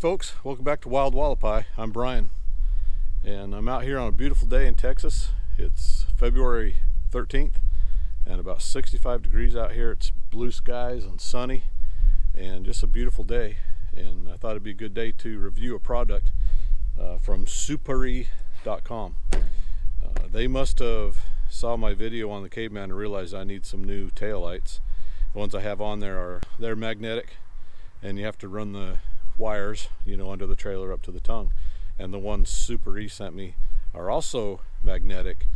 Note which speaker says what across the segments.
Speaker 1: folks, welcome back to Wild Wallapai. I'm Brian, and I'm out here on a beautiful day in Texas. It's February 13th and about 65 degrees out here. It's blue skies and sunny and just a beautiful day, and I thought it'd be a good day to review a product from Suparee.com. They must have saw my video on the Caveman and realized I need some new tail lights. The ones I have on there they're magnetic, and you have to run the wires, under the trailer up to the tongue. And the ones Suparee sent me are also magnetic,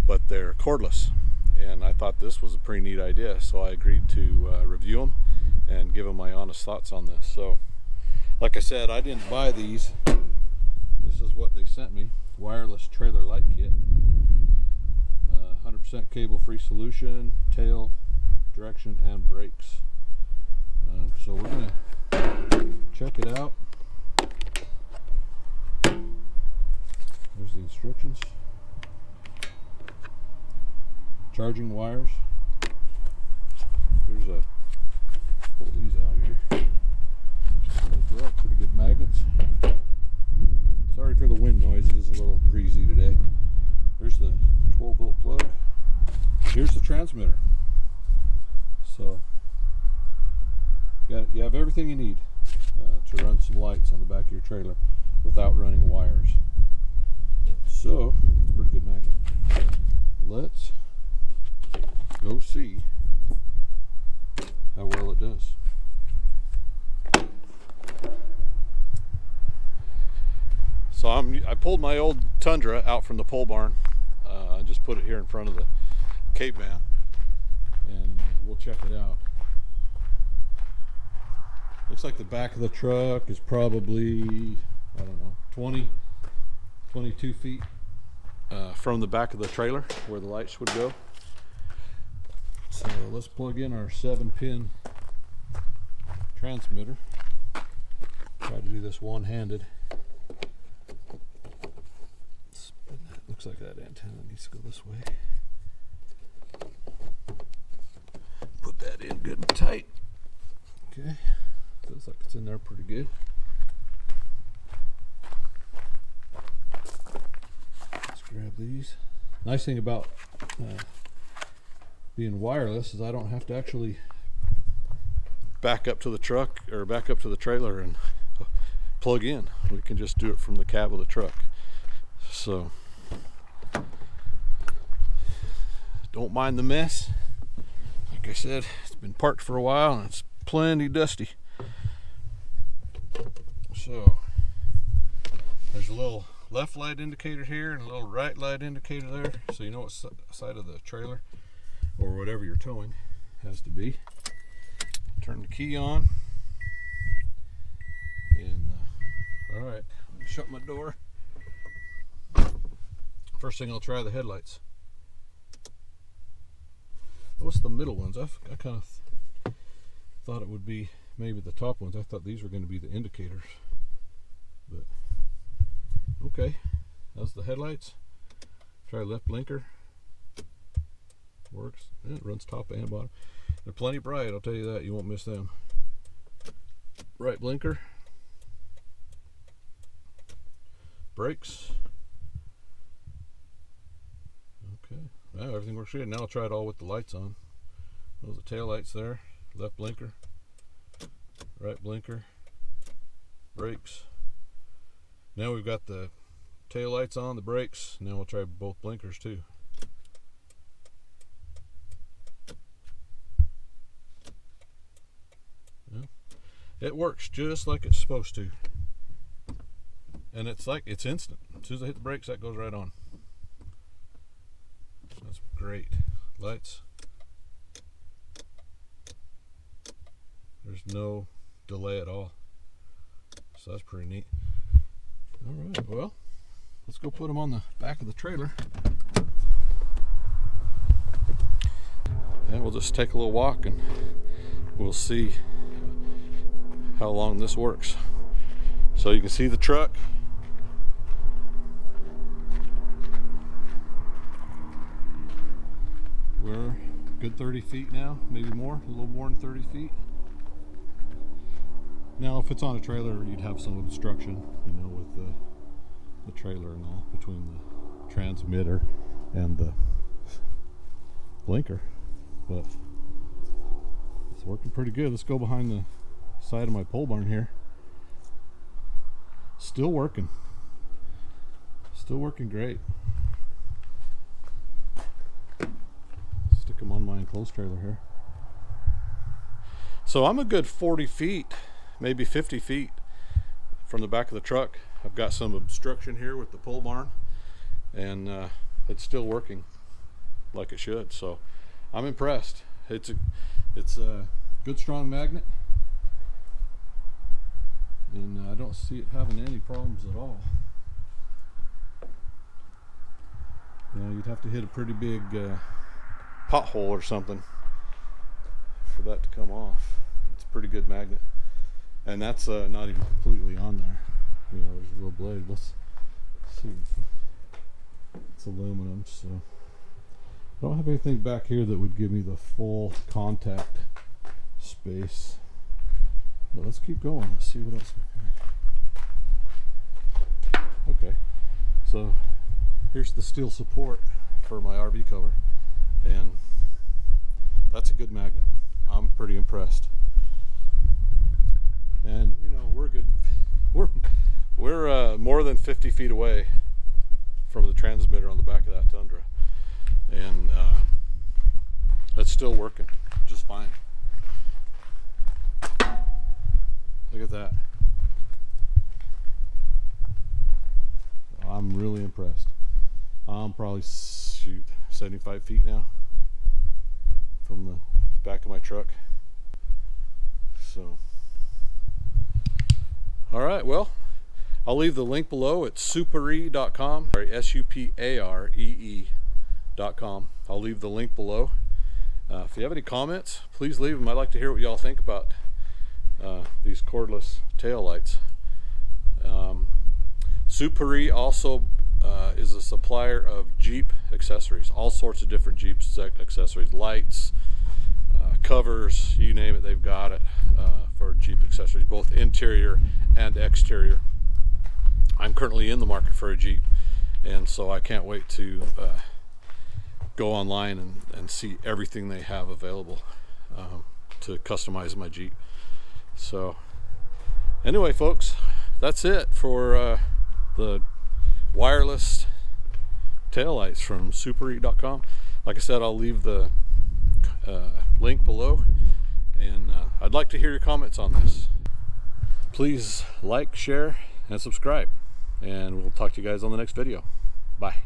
Speaker 1: but they're cordless. And I thought this was a pretty neat idea, so I agreed to review them and give them my honest thoughts on this. So, like I said, I didn't buy these. This is what they sent me: wireless trailer light kit, 100% cable-free solution, tail, direction, and brakes. So we're gonna check it out. There's the instructions. Charging wires. Pull these out here. They're pretty good magnets. Sorry for the wind noise, it is a little breezy today. There's the 12-volt plug. And here's the transmitter. So you have everything you need to run some lights on the back of your trailer without running wires. So it's a pretty good magnet. Let's go see how well it does. So I pulled my old Tundra out from the pole barn. I just put it here in front of the Caveman, and we'll check it out. Looks like the back of the truck is probably, 22 feet from the back of the trailer where the lights would go. So let's plug in our 7-pin transmitter. Try to do this one-handed. Looks like that antenna needs to go this way. Put that in good and tight. Okay. Feels like it's in there pretty good. Let's grab these. Nice thing about being wireless is I don't have to actually back up to the truck or back up to the trailer and plug in. We can just do it from the cab of the truck. So don't mind the mess. Like I said, it's been parked for a while and it's plenty dusty. So there's a little left light indicator here and a little right light indicator there, so you know what side of the trailer or whatever you're towing has to be. Turn the key on, and all right, shut my door. First thing I'll try the headlights. What's the middle ones? I kind of thought it would be maybe the top ones. I thought these were going to be the indicators, but okay. That's the headlights. Try left blinker. Works. It runs top and bottom. They're plenty bright, I'll tell you that. You won't miss them. Right blinker. Brakes. Okay. Now everything works good. Now I'll try it all with the lights on. Those are the tail lights there. Left blinker. Right blinker. Brakes. Now we've got the tail lights on, the brakes. Now we'll try both blinkers too. Yeah. It works just like it's supposed to. And it's instant. As soon as I hit the brakes, that goes right on. That's great. Lights. There's no delay at all. So that's pretty neat. All right, well, let's go put them on the back of the trailer. And we'll just take a little walk and we'll see how long this works. So you can see the truck. We're a good 30 feet now, maybe more, a little more than 30 feet. Now if it's on a trailer, you'd have some obstruction, you know, with the trailer and all, between the transmitter and the blinker. But it's working pretty good. Let's go behind the side of my pole barn here. Still working. Still working great. Stick them on my enclosed trailer here. So I'm a good 40 feet, maybe 50 feet from the back of the truck. I've got some obstruction here with the pole barn, and it's still working like it should. So I'm impressed. It's a good strong magnet, and I don't see it having any problems at all. You know, you'd have to hit a pretty big pothole or something for that to come off. It's a pretty good magnet, and that's not even completely on there. You know, there's a little blade. Let's see. It's aluminum, so I don't have anything back here that would give me the full contact space. But let's keep going. Let's see what else we can. Okay, so here's the steel support for my RV cover, and that's a good magnet. I'm pretty impressed. And you know, we're good. We're more than 50 feet away from the transmitter on the back of that Tundra, and it's still working just fine. Look at that. I'm really impressed. I'm probably 75 feet now from the back of my truck. So all right, well, I'll leave the link below. It's suparee.com, or SUPAREE.com. I'll leave the link below. If you have any comments, please leave them. I'd like to hear what y'all think about these cordless tail lights. Suparee also is a supplier of Jeep accessories, all sorts of different Jeep accessories, lights, covers, you name it, they've got it for Jeep accessories, both interior and exterior. I'm currently in the market for a Jeep, and so I can't wait to go online and see everything they have available to customize my Jeep. So anyway, folks, that's it for the wireless taillights from Suparee.com. Like I said, I'll leave the link below, and I'd like to hear your comments on this. Please like, share, and subscribe, and we'll talk to you guys on the next video. Bye.